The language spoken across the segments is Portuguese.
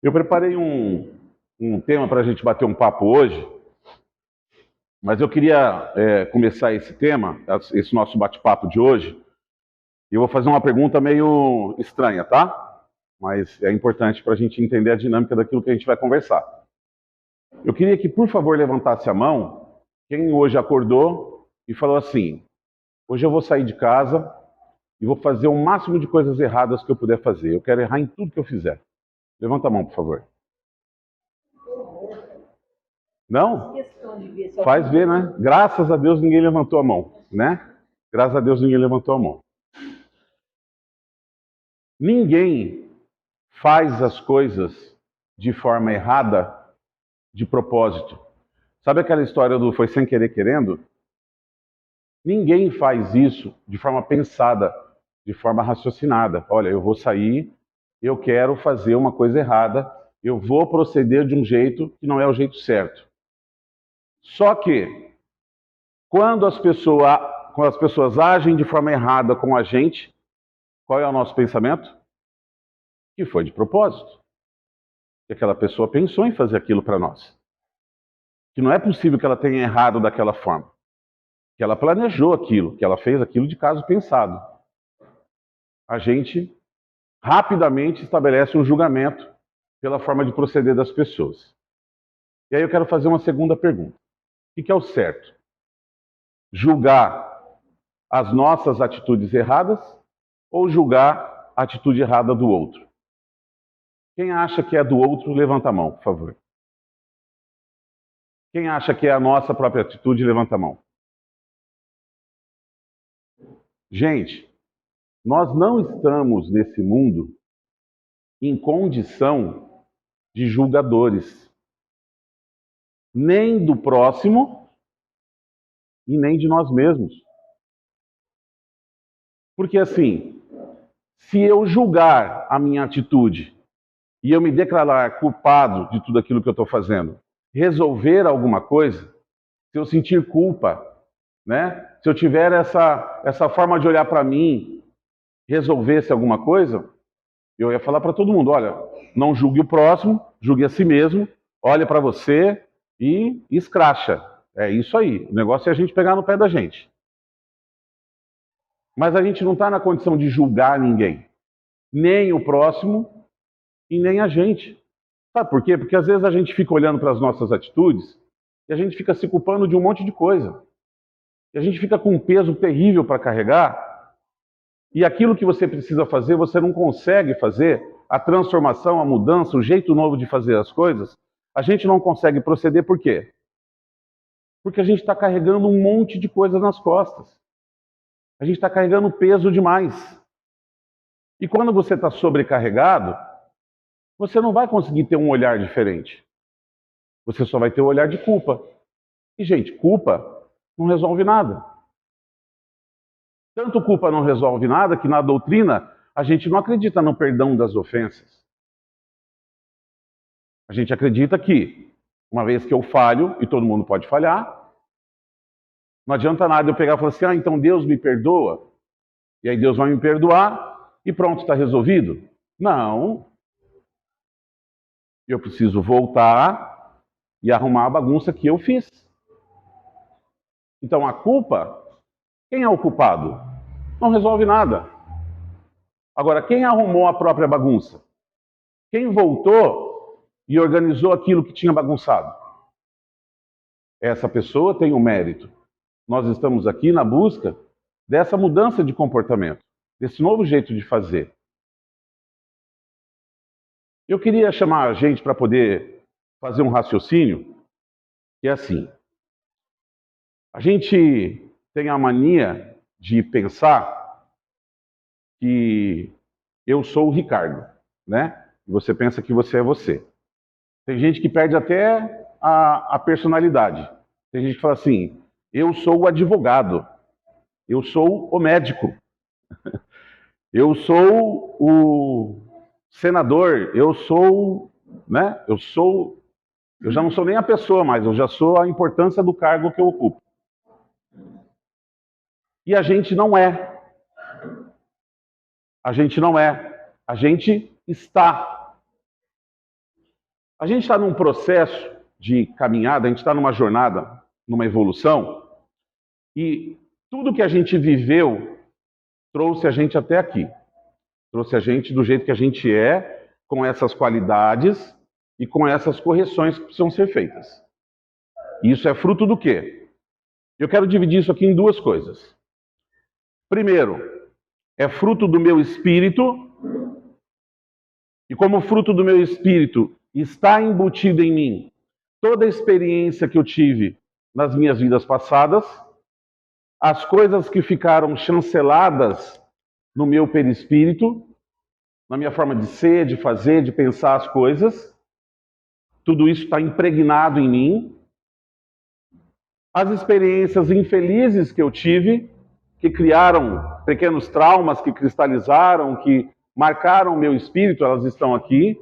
Eu preparei um tema para a gente bater um papo hoje, mas eu queria começar esse tema, esse nosso bate-papo de hoje, e eu vou fazer uma pergunta meio estranha, tá? Mas é importante para a gente entender a dinâmica daquilo que a gente vai conversar. Eu queria que, por favor, levantasse a mão quem hoje acordou e falou assim: hoje eu vou sair de casa e vou fazer o máximo de coisas erradas que eu puder fazer. Eu quero errar em tudo que eu fizer. Levanta a mão, por favor. Não? Faz ver, né? Graças a Deus ninguém levantou a mão, né? Graças a Deus ninguém levantou a mão. Ninguém faz as coisas de forma errada de propósito. Sabe aquela história do foi sem querer querendo? Ninguém faz isso de forma pensada, de forma raciocinada. Olha, eu vou sair, eu quero fazer uma coisa errada, eu vou proceder de um jeito que não é o jeito certo. Só que, quando as pessoas agem de forma errada com a gente, qual é o nosso pensamento? Que foi de propósito. Que aquela pessoa pensou em fazer aquilo para nós. Que não é possível que ela tenha errado daquela forma. Que ela planejou aquilo, que ela fez aquilo de caso pensado. A gente rapidamente estabelece um julgamento pela forma de proceder das pessoas. E aí eu quero fazer uma segunda pergunta. O que é o certo? Julgar as nossas atitudes erradas ou julgar a atitude errada do outro? Quem acha que é do outro, levanta a mão, por favor. Quem acha que é a nossa própria atitude, levanta a mão. Gente, nós não estamos nesse mundo em condição de julgadores, nem do próximo e nem de nós mesmos. Porque assim, se eu julgar a minha atitude e eu me declarar culpado de tudo aquilo que eu estou fazendo, resolver alguma coisa, se eu sentir culpa, né? Se eu tiver essa forma de olhar para mim, resolvesse alguma coisa, eu ia falar para todo mundo: olha, não julgue o próximo, julgue a si mesmo, olhe para você e escracha. É isso aí. O negócio é a gente pegar no pé da gente. Mas a gente não está na condição de julgar ninguém, nem o próximo e nem a gente. Sabe por quê? Porque às vezes a gente fica olhando para as nossas atitudes e a gente fica se culpando de um monte de coisa. E a gente fica com um peso terrível para carregar, e aquilo que você precisa fazer, você não consegue fazer, a transformação, a mudança, o jeito novo de fazer as coisas, a gente não consegue proceder por quê? Porque a gente está carregando um monte de coisas nas costas. A gente está carregando peso demais. E quando você está sobrecarregado, você não vai conseguir ter um olhar diferente. Você só vai ter o olhar de culpa. E, gente, culpa não resolve nada. Tanto culpa não resolve nada que na doutrina a gente não acredita no perdão das ofensas. A gente acredita que, uma vez que eu falho, e todo mundo pode falhar, não adianta nada eu pegar e falar assim: ah, então Deus me perdoa, e aí Deus vai me perdoar, e pronto, está resolvido. Não. Eu preciso voltar e arrumar a bagunça que eu fiz. Então a culpa, quem é o culpado? Não resolve nada. Agora, quem arrumou a própria bagunça? Quem voltou e organizou aquilo que tinha bagunçado? Essa pessoa tem o mérito. Nós estamos aqui na busca dessa mudança de comportamento, desse novo jeito de fazer. Eu queria chamar a gente para poder fazer um raciocínio, que é assim: a gente tem a mania de pensar que eu sou o Ricardo, né? E você pensa que você é você. Tem gente que perde até a personalidade. Tem gente que fala assim: eu sou o advogado, eu sou o médico, eu sou o senador, eu sou, né? Eu já não sou nem a pessoa mais, eu já sou a importância do cargo que eu ocupo. E a gente não é. A gente não é. A gente está. A gente está num processo de caminhada, a gente está numa jornada, numa evolução, e tudo que a gente viveu trouxe a gente até aqui. Trouxe a gente do jeito que a gente é, com essas qualidades e com essas correções que precisam ser feitas. E isso é fruto do quê? Eu quero dividir isso aqui em duas coisas. Primeiro, é fruto do meu espírito, e como fruto do meu espírito está embutido em mim toda a experiência que eu tive nas minhas vidas passadas, as coisas que ficaram chanceladas no meu perispírito, na minha forma de ser, de fazer, de pensar as coisas, tudo isso está impregnado em mim. As experiências infelizes que eu tive, que criaram pequenos traumas, que cristalizaram, que marcaram o meu espírito, elas estão aqui.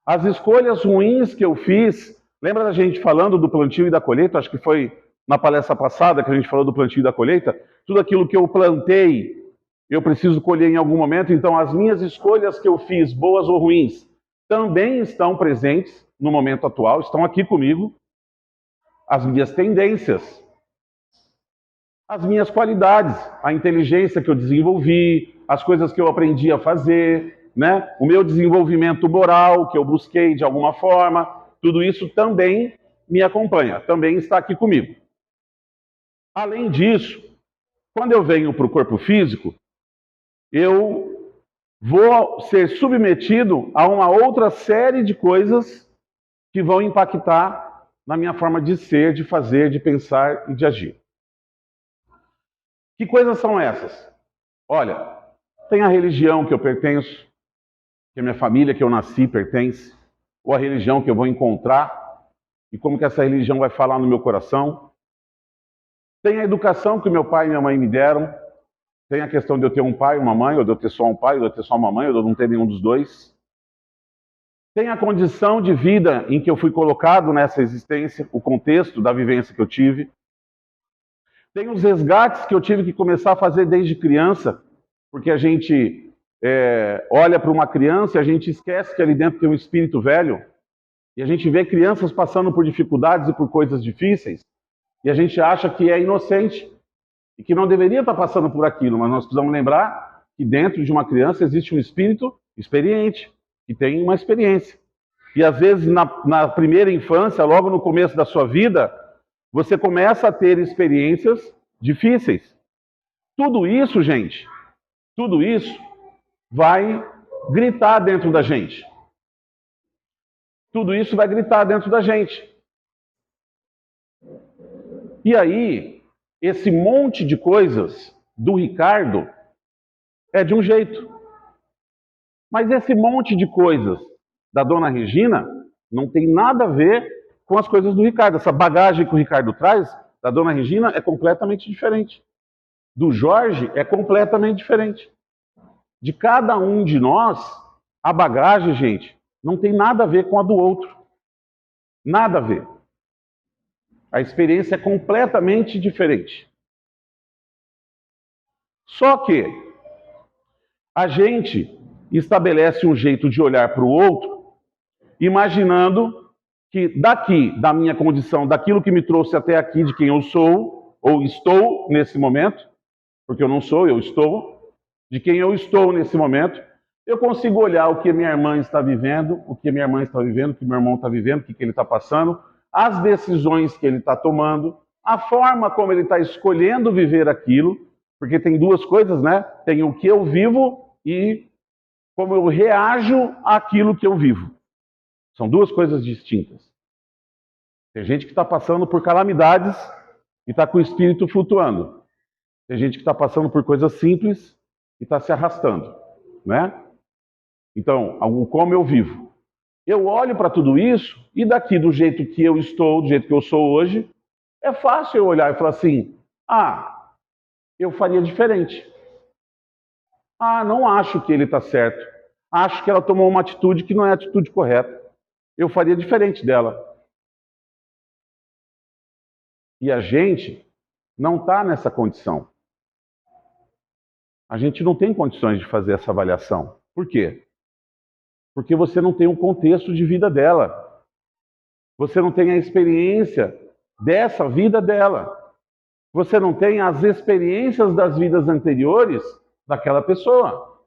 As escolhas ruins que eu fiz, lembra da gente falando do plantio e da colheita? Acho que foi na palestra passada que a gente falou do plantio e da colheita. Tudo aquilo que eu plantei, eu preciso colher em algum momento. Então, as minhas escolhas que eu fiz, boas ou ruins, também estão presentes no momento atual, estão aqui comigo. As minhas tendências, as minhas qualidades, a inteligência que eu desenvolvi, as coisas que eu aprendi a fazer, né? O meu desenvolvimento moral que eu busquei de alguma forma, tudo isso também me acompanha, também está aqui comigo. Além disso, quando eu venho para o corpo físico, eu vou ser submetido a uma outra série de coisas que vão impactar na minha forma de ser, de fazer, de pensar e de agir. Que coisas são essas? Olha, tem a religião que eu pertenço, que a minha família que eu nasci pertence, ou a religião que eu vou encontrar, e como que essa religião vai falar no meu coração. Tem a educação que meu pai e minha mãe me deram, tem a questão de eu ter um pai e uma mãe, ou de eu ter só um pai, ou de eu ter só uma mãe, ou de eu não ter nenhum dos dois. Tem a condição de vida em que eu fui colocado nessa existência, o contexto da vivência que eu tive. Tem os resgates que eu tive que começar a fazer desde criança, porque a gente olha para uma criança e a gente esquece que ali dentro tem um espírito velho, e a gente vê crianças passando por dificuldades e por coisas difíceis, e a gente acha que é inocente, e que não deveria estar passando por aquilo, mas nós precisamos lembrar que dentro de uma criança existe um espírito experiente, que tem uma experiência. E às vezes na primeira infância, logo no começo da sua vida, você começa a ter experiências difíceis. Tudo isso, gente, tudo isso vai gritar dentro da gente. Tudo isso vai gritar dentro da gente. E aí, esse monte de coisas do Ricardo é de um jeito. Mas esse monte de coisas da dona Regina não tem nada a ver com as coisas do Ricardo. Essa bagagem que o Ricardo traz, da dona Regina, é completamente diferente. Do Jorge, é completamente diferente. De cada um de nós, a bagagem, gente, não tem nada a ver com a do outro. Nada a ver. A experiência é completamente diferente. Só que a gente estabelece um jeito de olhar para o outro, imaginando que daqui, da minha condição, daquilo que me trouxe até aqui, de quem eu sou, ou estou nesse momento, porque eu não sou, eu estou, de quem eu estou nesse momento, eu consigo olhar o que minha irmã está vivendo, o que minha irmã está vivendo, o que meu irmão está vivendo, o que ele está passando, as decisões que ele está tomando, a forma como ele está escolhendo viver aquilo, porque tem duas coisas, né? Tem o que eu vivo e como eu reajo àquilo que eu vivo. São duas coisas distintas. Tem gente que está passando por calamidades e está com o espírito flutuando. Tem gente que está passando por coisas simples e está se arrastando, né? Então, como eu vivo. Eu olho para tudo isso e daqui do jeito que eu estou, do jeito que eu sou hoje, é fácil eu olhar e falar assim, eu faria diferente. Não acho que ele está certo. Acho que ela tomou uma atitude que não é a atitude correta. Eu faria diferente dela. E a gente não está nessa condição. A gente não tem condições de fazer essa avaliação. Por quê? Porque você não tem um contexto de vida dela. Você não tem a experiência dessa vida dela. Você não tem as experiências das vidas anteriores daquela pessoa.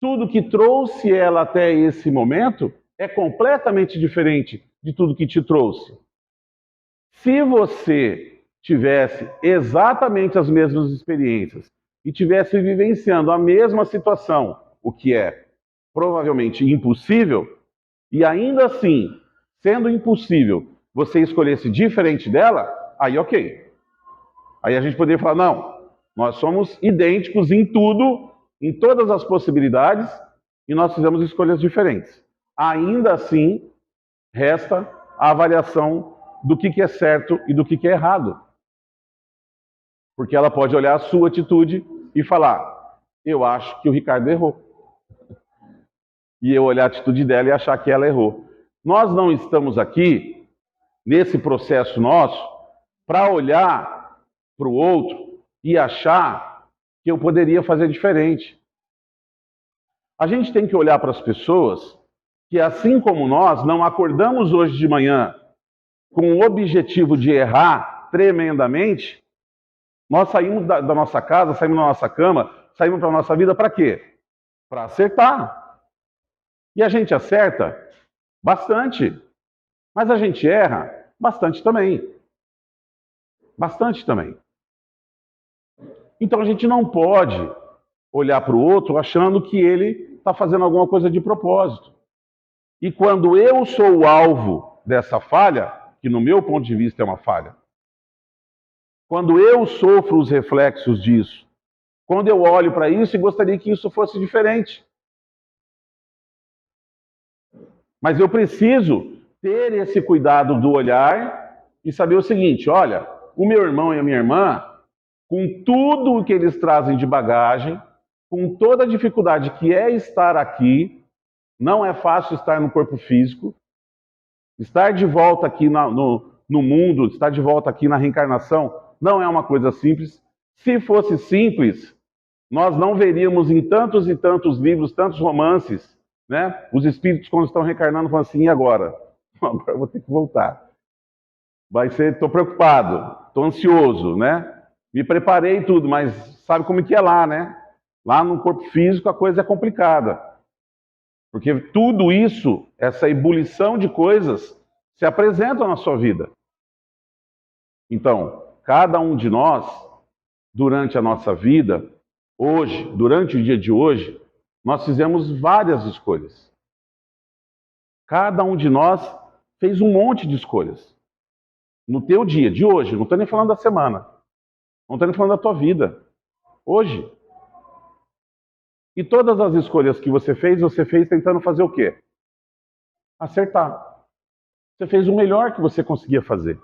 Tudo que trouxe ela até esse momento é completamente diferente de tudo que te trouxe. Se você tivesse exatamente as mesmas experiências e tivesse vivenciando a mesma situação, o que é provavelmente impossível, e ainda assim, sendo impossível, você escolhesse diferente dela, aí ok. Aí a gente poderia falar, não, nós somos idênticos em tudo, em todas as possibilidades, e nós fizemos escolhas diferentes. Ainda assim, resta a avaliação do que é certo e do que é errado. Porque ela pode olhar a sua atitude e falar, eu acho que o Ricardo errou. E eu olhar a atitude dela e achar que ela errou. Nós não estamos aqui, nesse processo nosso, para olhar para o outro e achar que eu poderia fazer diferente. A gente tem que olhar para as pessoas que, assim como nós, não acordamos hoje de manhã com o objetivo de errar tremendamente. Nós saímos da nossa casa, saímos da nossa cama, saímos para a nossa vida para quê? Para acertar. E a gente acerta bastante. Mas a gente erra bastante também. Bastante também. Então a gente não pode olhar para o outro achando que ele está fazendo alguma coisa de propósito. E quando eu sou o alvo dessa falha, que no meu ponto de vista é uma falha, quando eu sofro os reflexos disso, quando eu olho para isso e gostaria que isso fosse diferente. Mas eu preciso ter esse cuidado do olhar e saber o seguinte, olha, o meu irmão e a minha irmã, com tudo o que eles trazem de bagagem, com toda a dificuldade que é estar aqui, não é fácil estar no corpo físico, estar de volta aqui no mundo, estar de volta aqui na reencarnação, não é uma coisa simples. Se fosse simples, nós não veríamos em tantos e tantos livros, tantos romances, né? Os espíritos, quando estão reencarnando, falam assim, e agora? Agora eu vou ter que voltar. Vai ser, estou preocupado, estou ansioso, né? Me preparei e tudo, mas sabe como que é lá, né? Lá no corpo físico a coisa é complicada. Porque tudo isso, essa ebulição de coisas, se apresentam na sua vida. Então, cada um de nós, durante a nossa vida, hoje, durante o dia de hoje, nós fizemos várias escolhas. Cada um de nós fez um monte de escolhas. No teu dia, de hoje, não estou nem falando da semana, não estou nem falando da tua vida. Hoje. E todas as escolhas que você fez tentando fazer o quê? Acertar. Você fez o melhor que você conseguia fazer.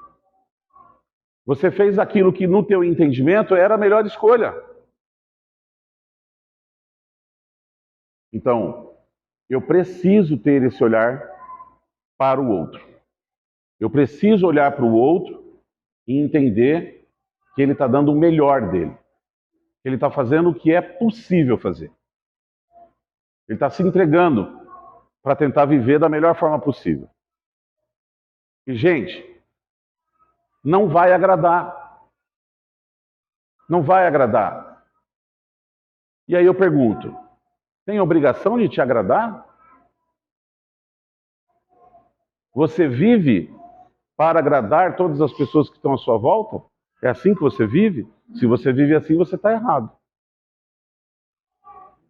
Você fez aquilo que no teu entendimento era a melhor escolha. Então, eu preciso ter esse olhar para o outro. Eu preciso olhar para o outro e entender que ele está dando o melhor dele. Que ele está fazendo o que é possível fazer. Ele está se entregando para tentar viver da melhor forma possível. E, gente, não vai agradar. Não vai agradar. E aí eu pergunto, tem obrigação de te agradar? Você vive para agradar todas as pessoas que estão à sua volta? É assim que você vive? Se você vive assim, você está errado.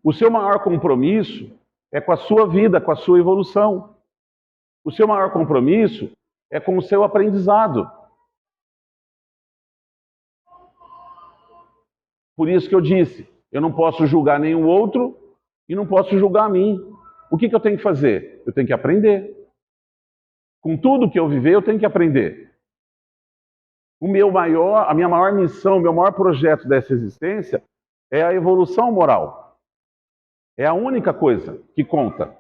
O seu maior compromisso é com a sua vida, com a sua evolução. O seu maior compromisso é com o seu aprendizado. Por isso que eu disse, eu não posso julgar nenhum outro e não posso julgar a mim. O que eu tenho que fazer? Eu tenho que aprender. Com tudo que eu viver, eu tenho que aprender. A minha maior missão, o meu maior projeto dessa existência é a evolução moral. É a única coisa que conta.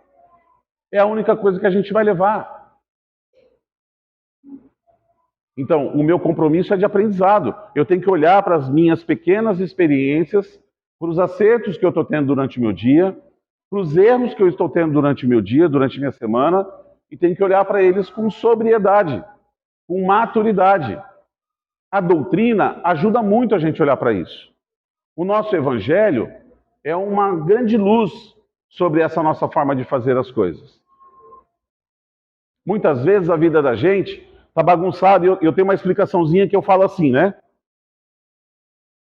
É a única coisa que a gente vai levar. Então, o meu compromisso é de aprendizado. Eu tenho que olhar para as minhas pequenas experiências, para os acertos que eu estou tendo durante o meu dia, para os erros que eu estou tendo durante o meu dia, durante a minha semana, e tenho que olhar para eles com sobriedade, com maturidade. A doutrina ajuda muito a gente a olhar para isso. O nosso evangelho é uma grande luz sobre essa nossa forma de fazer as coisas. Muitas vezes a vida da gente está bagunçada, e eu tenho uma explicaçãozinha que eu falo assim, né?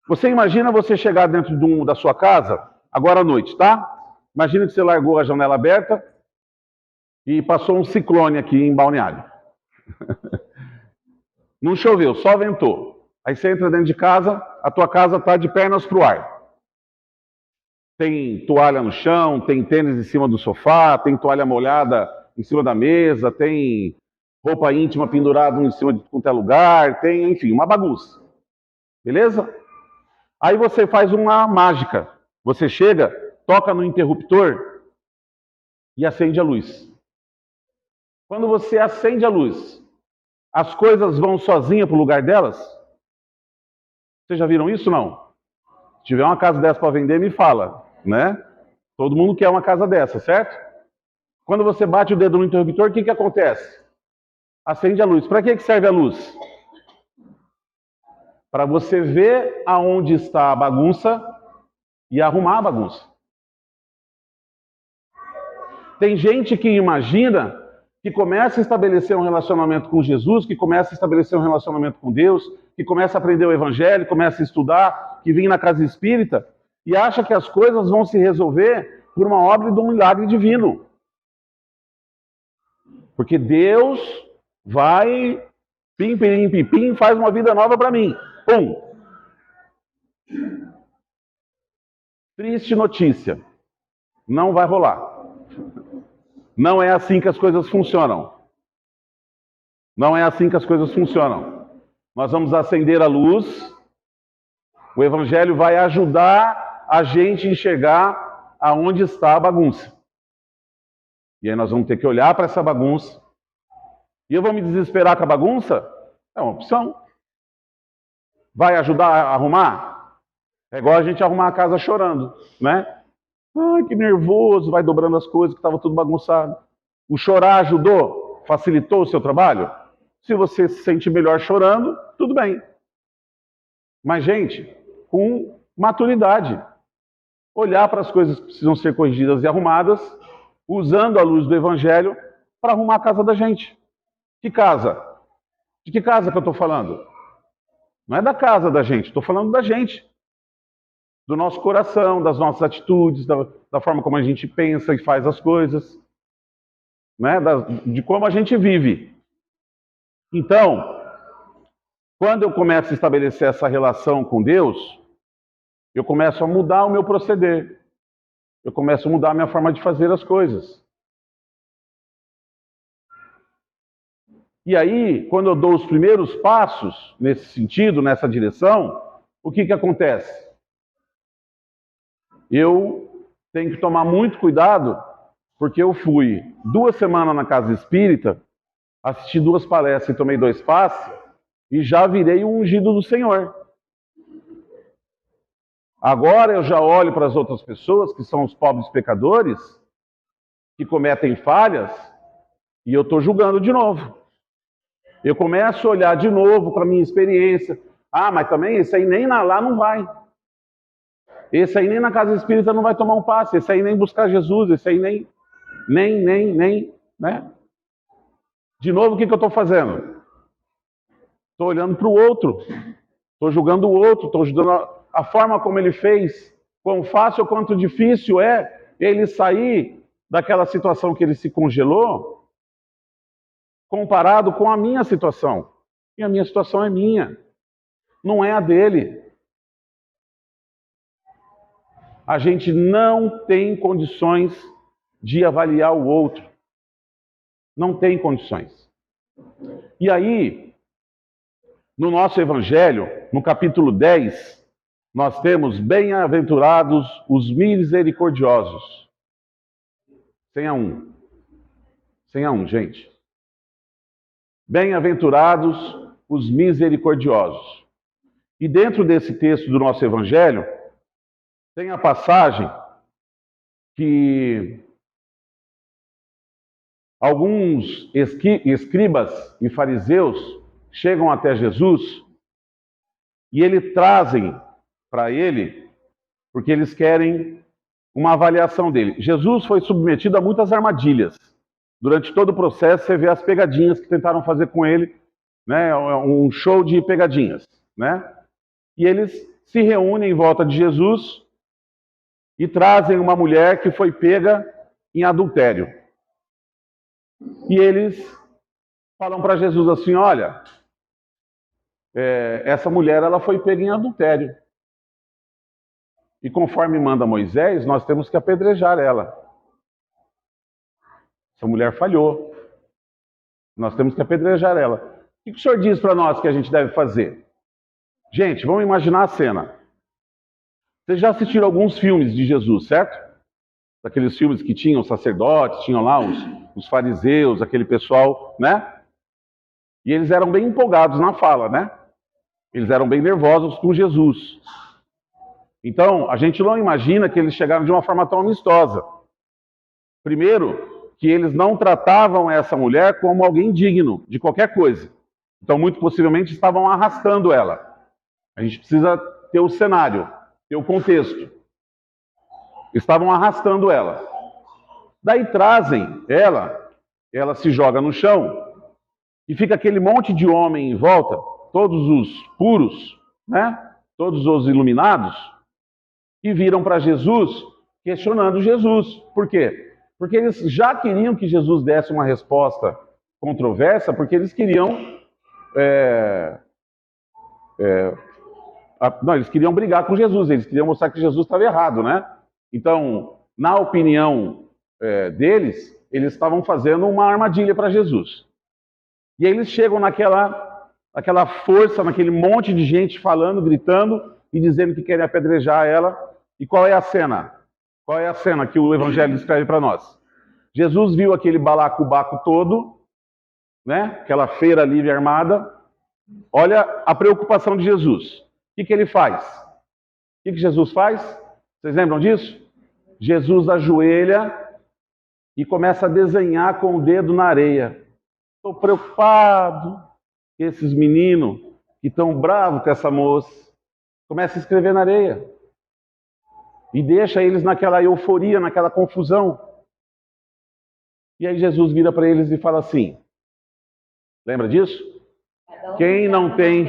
Você imagina você chegar dentro da sua casa, agora à noite, tá? Imagina que você largou a janela aberta e passou um ciclone aqui em Balneário. Não choveu, só ventou. Aí você entra dentro de casa, a tua casa está de pernas para o ar. Tem toalha no chão, tem tênis em cima do sofá, tem toalha molhada em cima da mesa, tem roupa íntima pendurada em cima de qualquer lugar, tem, enfim, uma bagunça. Beleza? Aí você faz uma mágica. Você chega, toca no interruptor e acende a luz. Quando você acende a luz, as coisas vão sozinhas para o lugar delas? Vocês já viram isso, não? Se tiver uma casa dessa para vender, me fala, né? Todo mundo quer uma casa dessa, certo? Quando você bate o dedo no interruptor, o que acontece? Acende a luz. Para que serve a luz? Para você ver aonde está a bagunça e arrumar a bagunça. Tem gente que imagina que começa a estabelecer um relacionamento com Jesus, que começa a estabelecer um relacionamento com Deus, que começa a aprender o Evangelho, começa a estudar, que vem na casa espírita, e acha que as coisas vão se resolver por uma obra de um milagre divino. Porque Deus vai, pim, pim, pim, pim, faz uma vida nova para mim. Pum! Triste notícia. Não vai rolar. Não é assim que as coisas funcionam. Não é assim que as coisas funcionam. Nós vamos acender a luz, o Evangelho vai ajudar a gente a enxergar aonde está a bagunça. E aí nós vamos ter que olhar para essa bagunça. E eu vou me desesperar com a bagunça? É uma opção. Vai ajudar a arrumar? É igual a gente arrumar a casa chorando, né? Ai, que nervoso, vai dobrando as coisas que estava tudo bagunçado. O chorar ajudou? Facilitou o seu trabalho? Se você se sente melhor chorando, tudo bem. Mas, gente, com maturidade. Olhar para as coisas que precisam ser corrigidas e arrumadas, usando a luz do Evangelho para arrumar a casa da gente. Que casa? De que casa que eu estou falando? Não é da casa da gente, estou falando da gente. Do nosso coração, das nossas atitudes, da forma como a gente pensa e faz as coisas, né? De como a gente vive. Então, quando eu começo a estabelecer essa relação com Deus, eu começo a mudar o meu proceder. Eu começo a mudar a minha forma de fazer as coisas. E aí, quando eu dou os primeiros passos nesse sentido, nessa direção, o que acontece? Eu tenho que tomar muito cuidado, porque eu fui 2 semanas na casa espírita, assisti 2 palestras e tomei 2 passes, e já virei um ungido do Senhor. Agora eu já olho para as outras pessoas, que são os pobres pecadores, que cometem falhas, e eu estou julgando de novo. Eu começo a olhar de novo para a minha experiência. Ah, mas também esse aí nem lá não vai. Esse aí nem na casa espírita não vai tomar um passe. Esse aí nem buscar Jesus. Esse aí nem, né? De novo, o que eu estou fazendo? Estou olhando para o outro. Estou julgando o outro. Estou julgando a forma como ele fez. Quão fácil ou quanto difícil é ele sair daquela situação que ele se congelou, comparado com a minha situação. E a minha situação é minha. Não é a dele. A gente não tem condições de avaliar o outro. Não tem condições. E aí, no nosso Evangelho, no capítulo 10, nós temos bem-aventurados os misericordiosos. Sem a um, gente. Bem-aventurados os misericordiosos. E dentro desse texto do nosso Evangelho, tem a passagem que alguns escribas e fariseus chegam até Jesus e trazem para ele, porque eles querem uma avaliação dele. Jesus foi submetido a muitas armadilhas. Durante todo o processo, você vê as pegadinhas que tentaram fazer com ele, né? Um show de pegadinhas, né? E eles se reúnem em volta de Jesus e trazem uma mulher que foi pega em adultério. E eles falam para Jesus assim: olha, essa mulher ela foi pega em adultério. E conforme manda Moisés, nós temos que apedrejar ela. Essa mulher falhou. Nós temos que apedrejar ela. O que o senhor diz para nós que a gente deve fazer? Gente, vamos imaginar a cena. Vocês já assistiram alguns filmes de Jesus, certo? Daqueles filmes que tinham sacerdotes, tinham lá os fariseus, aquele pessoal, né? E eles eram bem empolgados na fala, né? Eles eram bem nervosos com Jesus. Então, a gente não imagina que eles chegaram de uma forma tão amistosa. Primeiro, que eles não tratavam essa mulher como alguém digno de qualquer coisa. Então, muito possivelmente, estavam arrastando ela. A gente precisa ter o cenário, ter o contexto. Estavam arrastando ela. Daí trazem ela se joga no chão e fica aquele monte de homem em volta, todos os puros, né? Todos os iluminados, e viram para Jesus questionando Jesus. Por quê? Porque eles já queriam que Jesus desse uma resposta controversa, porque eles queriam eles queriam brigar com Jesus, eles queriam mostrar que Jesus estava errado, né? Então, na opinião deles, eles estavam fazendo uma armadilha para Jesus. E aí eles chegam naquela força, naquele monte de gente falando, gritando e dizendo que querem apedrejar ela. E qual é a cena? Qual é a cena que o Evangelho descreve para nós? Jesus viu aquele balacobaco todo, né? Aquela feira livre armada. Olha a preocupação de Jesus. O que ele faz? O que Jesus faz? Vocês lembram disso? Jesus ajoelha e começa a desenhar com o dedo na areia. Estou preocupado que esses meninos que estão bravos com essa moça começam a escrever na areia. E deixa eles naquela euforia, naquela confusão. E aí Jesus vira para eles e fala assim, lembra disso? Quem não tem...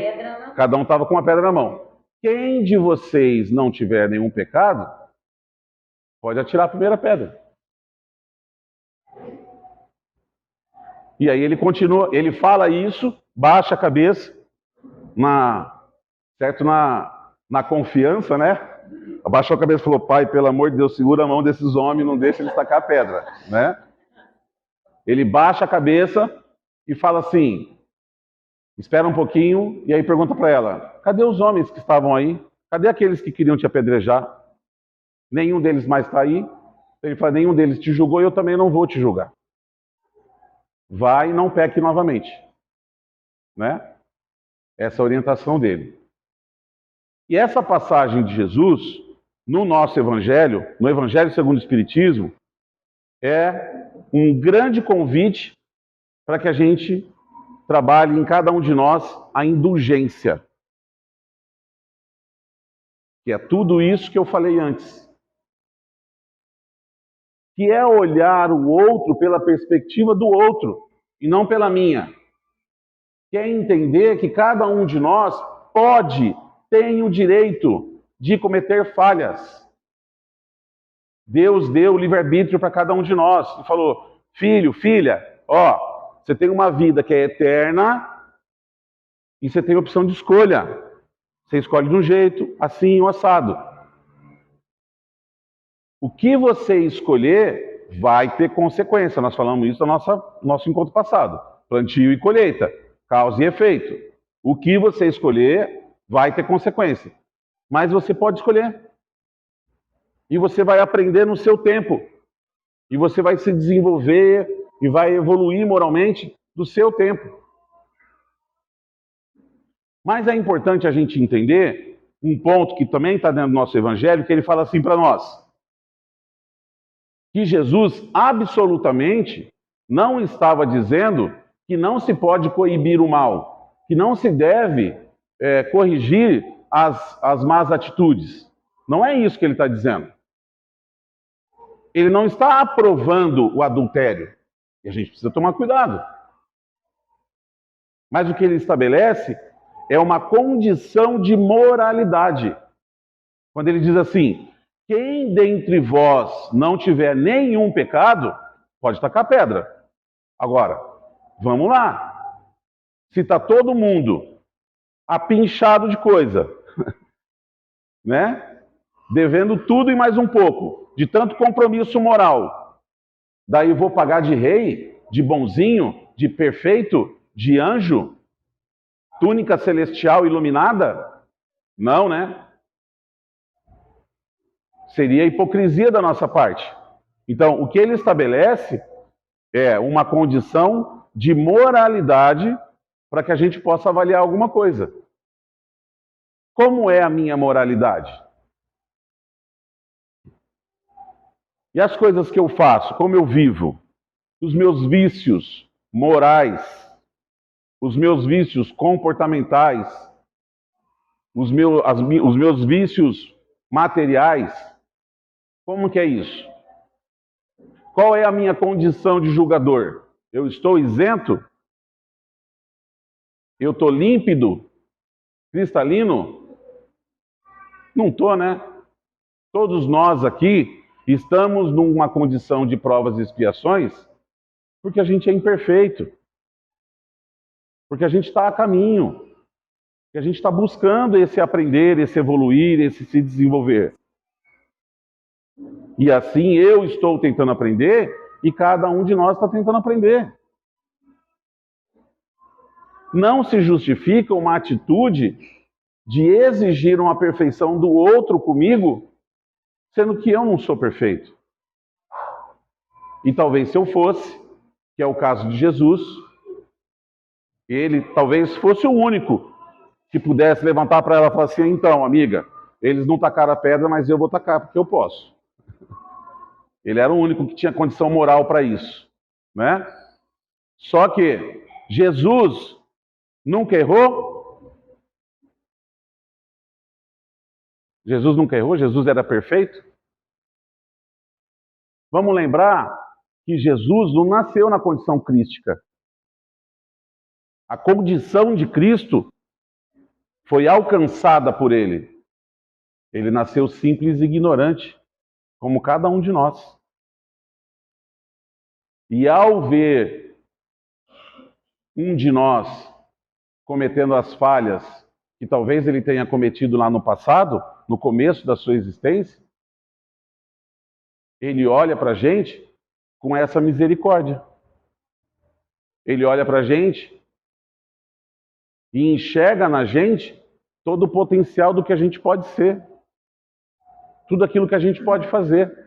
Cada um estava com uma pedra na mão. Quem de vocês não tiver nenhum pecado, pode atirar a primeira pedra. E aí ele continua, ele fala isso, baixa a cabeça, na confiança, né? Abaixou a cabeça e falou: Pai, pelo amor de Deus, segura a mão desses homens, não deixa eles tacar a pedra, né? Ele baixa a cabeça e fala assim, espera um pouquinho, e aí pergunta para ela: cadê os homens que estavam aí? Cadê aqueles que queriam te apedrejar? Nenhum deles mais está aí. Ele fala: nenhum deles te julgou e eu também não vou te julgar. Vai e não peque novamente, né? Essa é a orientação dele. E essa passagem de Jesus, no nosso Evangelho, no Evangelho segundo o Espiritismo, é um grande convite para que a gente trabalhe em cada um de nós a indulgência. Que é tudo isso que eu falei antes. Que é olhar o outro pela perspectiva do outro e não pela minha. Que é entender que cada um de nós tem o direito de cometer falhas. Deus deu livre-arbítrio para cada um de nós e falou: filho, filha, você tem uma vida que é eterna e você tem opção de escolha. Você escolhe de um jeito, assim ou assado. O que você escolher vai ter consequência. Nós falamos isso no nosso encontro passado. Plantio e colheita, causa e efeito. O que você escolher vai ter consequência. Mas você pode escolher. E você vai aprender no seu tempo. E você vai se desenvolver e vai evoluir moralmente do seu tempo. Mas é importante a gente entender um ponto que também está dentro do nosso evangelho, que ele fala assim para nós: que Jesus absolutamente não estava dizendo que não se pode coibir o mal, que não se deve corrigir as más atitudes. Não é isso que ele está dizendo. Ele não está aprovando o adultério. E a gente precisa tomar cuidado. Mas o que ele estabelece é uma condição de moralidade. Quando ele diz assim: quem dentre vós não tiver nenhum pecado, pode tacar pedra. Agora, vamos lá. Se está todo mundo apinchado de coisa, né? Devendo tudo e mais um pouco, de tanto compromisso moral, daí eu vou pagar de rei, de bonzinho, de perfeito, de anjo, túnica celestial iluminada? Não, né? Seria hipocrisia da nossa parte. Então, o que ele estabelece é uma condição de moralidade para que a gente possa avaliar alguma coisa. Como é a minha moralidade? E as coisas que eu faço, como eu vivo? Os meus vícios morais, os meus vícios comportamentais, os meus vícios materiais. Como que é isso? Qual é a minha condição de julgador? Eu estou isento? Eu estou límpido? Cristalino? Não estou, né? Todos nós aqui estamos numa condição de provas e expiações porque a gente é imperfeito. Porque a gente está a caminho. Porque a gente está buscando esse aprender, esse evoluir, esse se desenvolver. E assim eu estou tentando aprender e cada um de nós está tentando aprender. Não se justifica uma atitude de exigir uma perfeição do outro comigo, sendo que eu não sou perfeito. E talvez se eu fosse, que é o caso de Jesus, ele talvez fosse o único que pudesse levantar para ela e falar assim: então, amiga, eles não tacaram a pedra, mas eu vou tacar porque eu posso. Ele era o único que tinha condição moral para isso, né? Só que Jesus nunca errou. Jesus nunca errou, Jesus era perfeito. Vamos lembrar que Jesus não nasceu na condição crística. A condição de Cristo foi alcançada por ele. Ele nasceu simples e ignorante, como cada um de nós. E ao ver um de nós cometendo as falhas que talvez ele tenha cometido lá no passado, no começo da sua existência, ele olha para a gente com essa misericórdia. Ele olha para a gente e enxerga na gente todo o potencial do que a gente pode ser. Tudo aquilo que a gente pode fazer.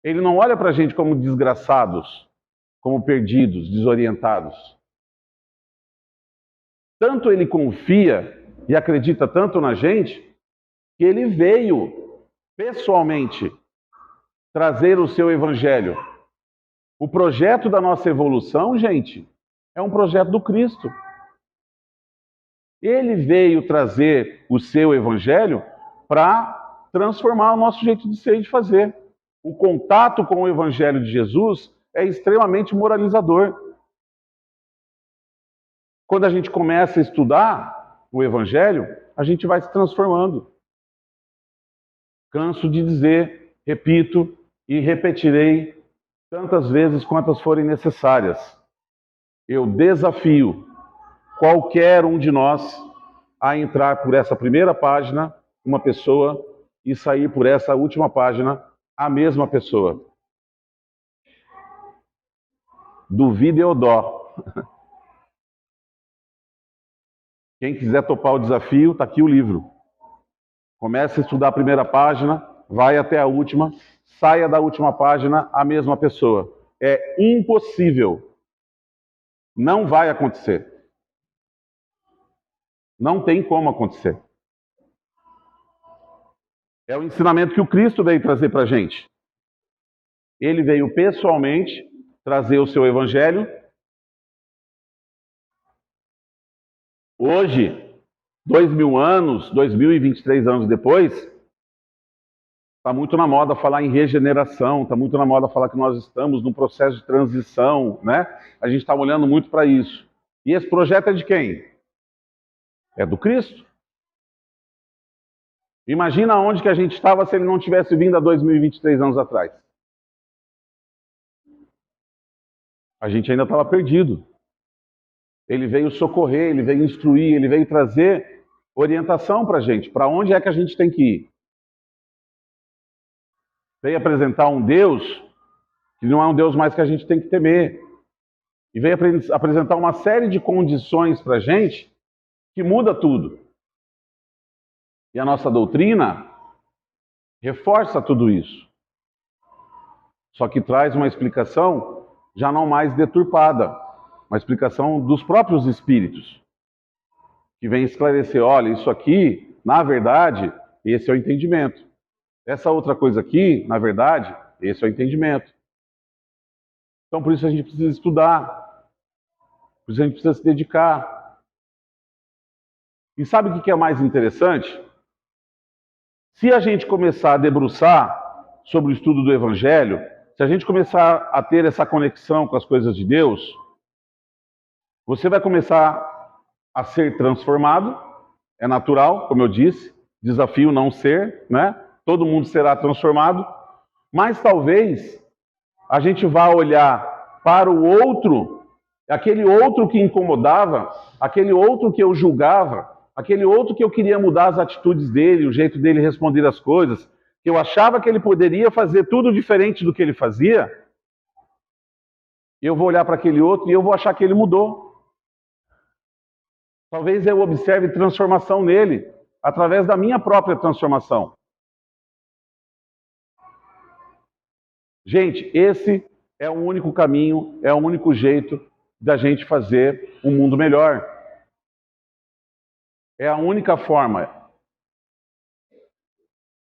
Ele não olha para a gente como desgraçados, como perdidos, desorientados. Tanto ele confia e acredita tanto na gente, que ele veio pessoalmente trazer o seu evangelho. O projeto da nossa evolução, gente, é um projeto do Cristo. Ele veio trazer o seu evangelho para transformar o nosso jeito de ser e de fazer. O contato com o evangelho de Jesus é extremamente moralizador. Quando a gente começa a estudar o evangelho, a gente vai se transformando. Canso de dizer, repito e repetirei tantas vezes quantas forem necessárias. Eu desafio qualquer um de nós a entrar por essa primeira página, uma pessoa, e sair por essa última página, a mesma pessoa. Duvida eu dó. Quem quiser topar o desafio, está aqui o livro. Comece a estudar a primeira página, vai até a última, saia da última página a mesma pessoa. É impossível. Não vai acontecer. Não tem como acontecer. É o ensinamento que o Cristo veio trazer para a gente. Ele veio pessoalmente trazer o seu evangelho. Hoje, 2000 anos, 2023 anos depois, está muito na moda falar em regeneração, está muito na moda falar que nós estamos num processo de transição, né? A gente está olhando muito para isso. E esse projeto é de quem? É do Cristo. Imagina onde que a gente estava se ele não tivesse vindo há 2023 anos atrás. A gente ainda estava perdido. Ele veio socorrer, ele veio instruir, ele veio trazer orientação para a gente. Para onde é que a gente tem que ir? Veio apresentar um Deus que não é um Deus mais que a gente tem que temer. E veio apresentar uma série de condições para a gente que muda tudo. E a nossa doutrina reforça tudo isso. Só que traz uma explicação já não mais deturpada, uma explicação dos próprios espíritos, que vem esclarecer, olha, isso aqui, na verdade, esse é o entendimento. Essa outra coisa aqui, na verdade, esse é o entendimento. Então, por isso a gente precisa estudar, por isso a gente precisa se dedicar. E sabe o que é mais interessante? Se a gente começar a debruçar sobre o estudo do Evangelho, se a gente começar a ter essa conexão com as coisas de Deus, você vai começar a ser transformado, é natural, como eu disse, desafio não ser, né? Todo mundo será transformado, mas talvez a gente vá olhar para o outro, aquele outro que incomodava, aquele outro que eu julgava, aquele outro que eu queria mudar as atitudes dele, o jeito dele responder as coisas, que eu achava que ele poderia fazer tudo diferente do que ele fazia, eu vou olhar para aquele outro e eu vou achar que ele mudou. Talvez eu observe transformação nele, através da minha própria transformação. Gente, esse é o único caminho, é o único jeito da gente fazer um mundo melhor. É a única forma.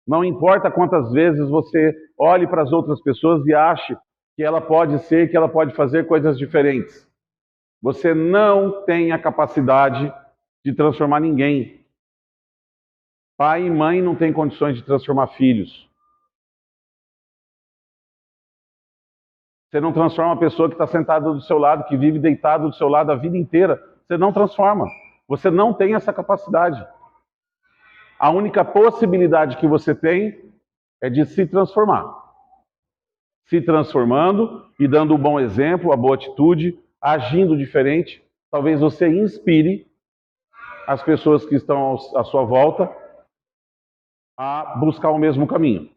Não importa quantas vezes você olhe para as outras pessoas e ache que ela pode ser, que ela pode fazer coisas diferentes. Você não tem a capacidade de transformar ninguém. Pai e mãe não têm condições de transformar filhos. Você não transforma a pessoa que está sentada do seu lado, que vive deitado do seu lado a vida inteira. Você não transforma. Você não tem essa capacidade. A única possibilidade que você tem é de se transformar. Se transformando e dando um bom exemplo, a boa atitude, agindo diferente. Talvez você inspire as pessoas que estão à sua volta a buscar o mesmo caminho.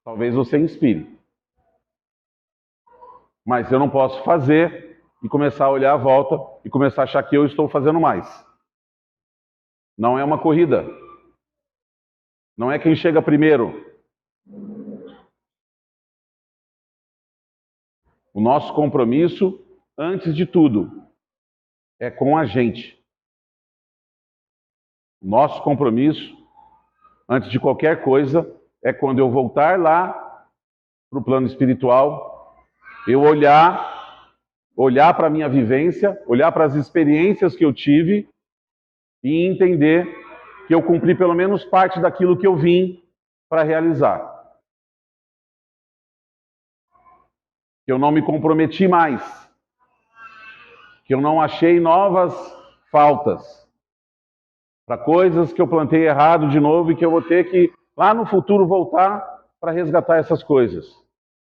Talvez você inspire. Mas eu não posso fazer e começar a olhar à volta e começar a achar que eu estou fazendo mais. Não é uma corrida. Não é quem chega primeiro. O nosso compromisso, antes de tudo, é com a gente. O nosso compromisso, antes de qualquer coisa, é quando eu voltar lá para o plano espiritual, eu olhar para a minha vivência, olhar para as experiências que eu tive e entender que eu cumpri pelo menos parte daquilo que eu vim para realizar. Que eu não me comprometi mais. Que eu não achei novas faltas para coisas que eu plantei errado de novo e que eu vou ter que, lá no futuro, voltar para resgatar essas coisas.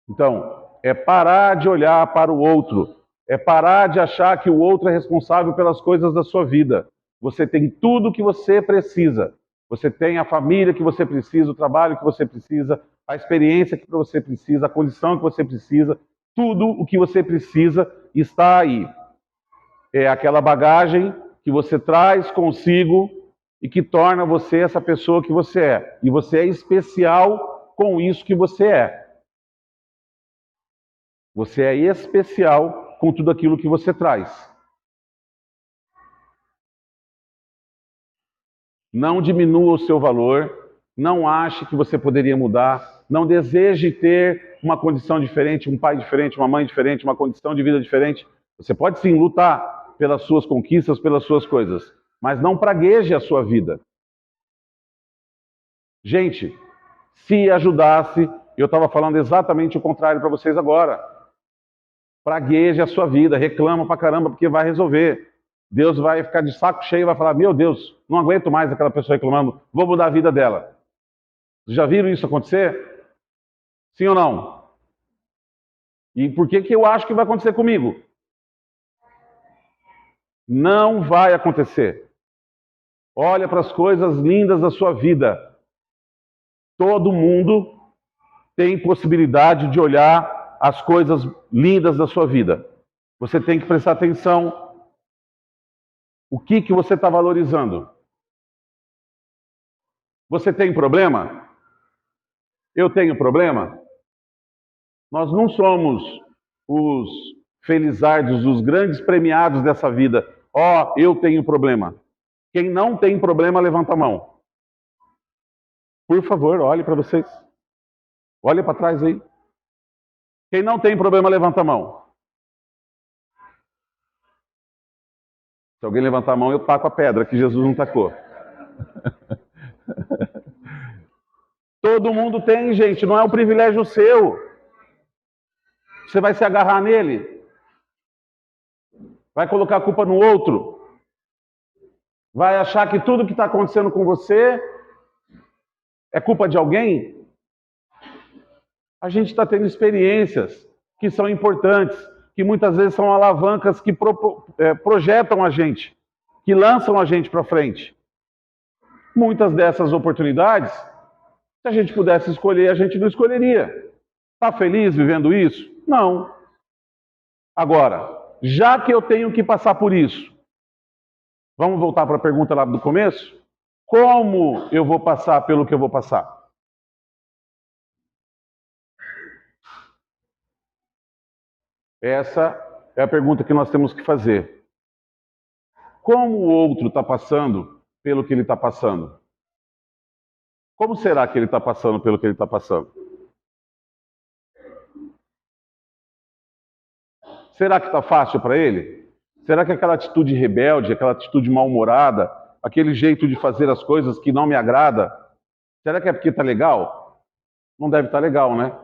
Então, é parar de olhar para o outro. É parar de achar que o outro é responsável pelas coisas da sua vida. Você tem tudo o que você precisa. Você tem a família que você precisa, o trabalho que você precisa, a experiência que você precisa, a condição que você precisa. Tudo o que você precisa está aí. É aquela bagagem que você traz consigo e que torna você essa pessoa que você é. E você é especial com isso que você é. Você é especial com tudo aquilo que você traz. Não diminua o seu valor, não ache que você poderia mudar, não deseje ter uma condição diferente, um pai diferente, uma mãe diferente, uma condição de vida diferente. Você pode sim lutar pelas suas conquistas, pelas suas coisas, mas não pragueje a sua vida. Gente, se ajudasse, eu estava falando exatamente o contrário para vocês agora. Pragueje a sua vida, reclama pra caramba, porque vai resolver. Deus vai ficar de saco cheio e vai falar, meu Deus, não aguento mais aquela pessoa reclamando, vou mudar a vida dela. Vocês já viram isso acontecer? Sim ou não? E por que eu acho que vai acontecer comigo? Não vai acontecer. Olha para as coisas lindas da sua vida. Todo mundo tem possibilidade de olhar as coisas lindas da sua vida. Você tem que prestar atenção. O que você está valorizando? Você tem problema? Eu tenho problema? Nós não somos os felizardos, os grandes premiados dessa vida. Ó, eu tenho problema. Quem não tem problema, levanta a mão. Por favor, olhe para vocês. Olhe para trás aí. Quem não tem problema, levanta a mão. Se alguém levantar a mão, eu taco a pedra, que Jesus não tacou. Todo mundo tem, gente, não é um privilégio seu. Você vai se agarrar nele? Vai colocar a culpa no outro? Vai achar que tudo que está acontecendo com você é culpa de alguém? A gente está tendo experiências que são importantes, que muitas vezes são alavancas que projetam a gente, que lançam a gente para frente. Muitas dessas oportunidades, se a gente pudesse escolher, a gente não escolheria. Está feliz vivendo isso? Não. Agora, já que eu tenho que passar por isso, vamos voltar para a pergunta lá do começo? Como eu vou passar pelo que eu vou passar? Essa é a pergunta que nós temos que fazer. Como o outro está passando pelo que ele está passando? Como será que ele está passando pelo que ele está passando? Será que está fácil para ele? Será que aquela atitude rebelde, aquela atitude mal-humorada, aquele jeito de fazer as coisas que não me agrada, será que é porque está legal? Não deve estar legal, né?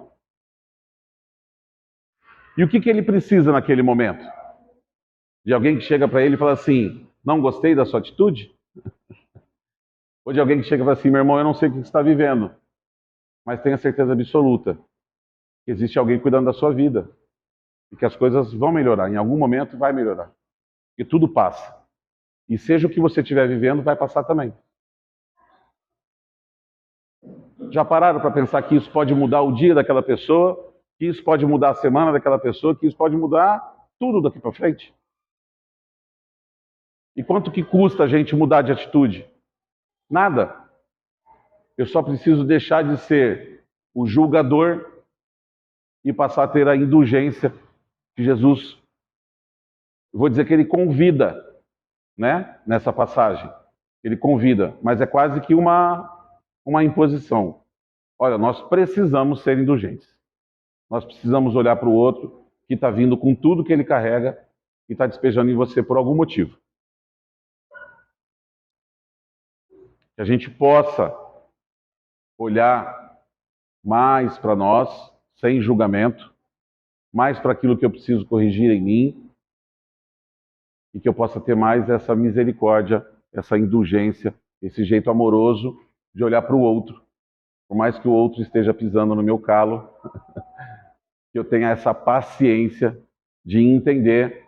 E o que ele precisa naquele momento? De alguém que chega para ele e fala assim, não gostei da sua atitude? Ou de alguém que chega e fala assim, meu irmão, eu não sei o que você está vivendo, mas tenha certeza absoluta que existe alguém cuidando da sua vida e que as coisas vão melhorar, em algum momento vai melhorar. E tudo passa. E seja o que você estiver vivendo, vai passar também. Já pararam para pensar que isso pode mudar o dia daquela pessoa, que isso pode mudar a semana daquela pessoa, que isso pode mudar tudo daqui para frente? E quanto que custa a gente mudar de atitude? Nada. Eu só preciso deixar de ser o julgador e passar a ter a indulgência que Jesus, vou dizer que ele convida, né? Nessa passagem. Ele convida, mas é quase que uma imposição. Olha, nós precisamos ser indulgentes. Nós precisamos olhar para o outro que está vindo com tudo que ele carrega e está despejando em você por algum motivo. Que a gente possa olhar mais para nós, sem julgamento, mais para aquilo que eu preciso corrigir em mim, e que eu possa ter mais essa misericórdia, essa indulgência, esse jeito amoroso de olhar para o outro, por mais que o outro esteja pisando no meu calo, que eu tenha essa paciência de entender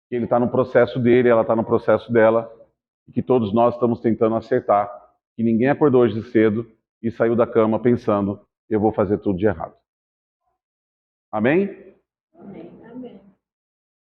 que ele está no processo dele, ela está no processo dela, e que todos nós estamos tentando acertar, que ninguém acordou hoje cedo e saiu da cama pensando, eu vou fazer tudo de errado. Amém? Amém.